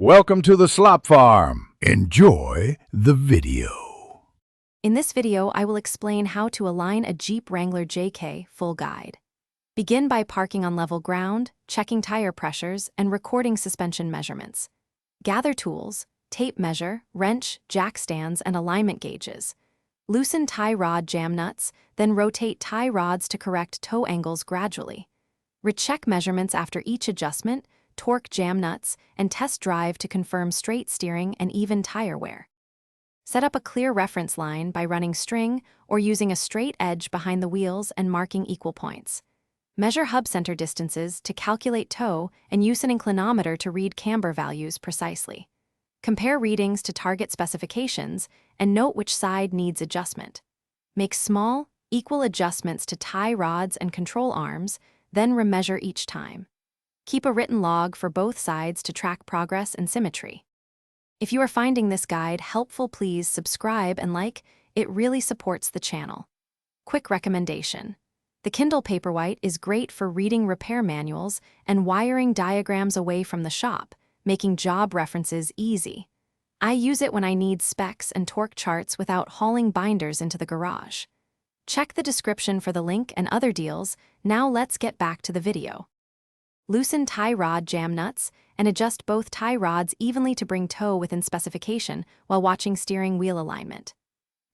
Welcome to the Slop Farm. Enjoy the video. In this video, I will explain how to align a Jeep Wrangler JK full guide. Begin by parking on level ground, checking tire pressures, and recording suspension measurements. Gather tools, tape measure, wrench, jack stands, and alignment gauges. Loosen tie rod jam nuts, then rotate tie rods to correct toe angles gradually. Recheck measurements after each adjustment, torque jam nuts, and test drive to confirm straight steering and even tire wear. Set up a clear reference line by running string or using a straight edge behind the wheels and marking equal points. Measure hub center distances to calculate toe and use an inclinometer to read camber values precisely. Compare readings to target specifications and note which side needs adjustment. Make small, equal adjustments to tie rods and control arms, then remeasure each time. Keep a written log for both sides to track progress and symmetry. If you are finding this guide helpful, please subscribe and like. It really supports the channel. Quick recommendation. The Kindle Paperwhite is great for reading repair manuals and wiring diagrams away from the shop, making job references easy. I use it when I need specs and torque charts without hauling binders into the garage. Check the description for the link and other deals. Now let's get back to the video. Loosen tie rod jam nuts and adjust both tie rods evenly to bring toe within specification while watching steering wheel alignment.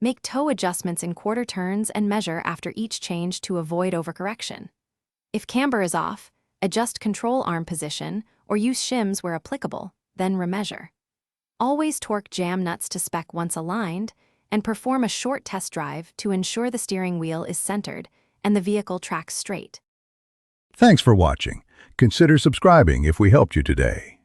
Make toe adjustments in quarter turns and measure after each change to avoid overcorrection. If camber is off, adjust control arm position or use shims where applicable, then remeasure. Always torque jam nuts to spec once aligned, and perform a short test drive to ensure the steering wheel is centered and the vehicle tracks straight. Thanks for watching. Consider subscribing if we helped you today.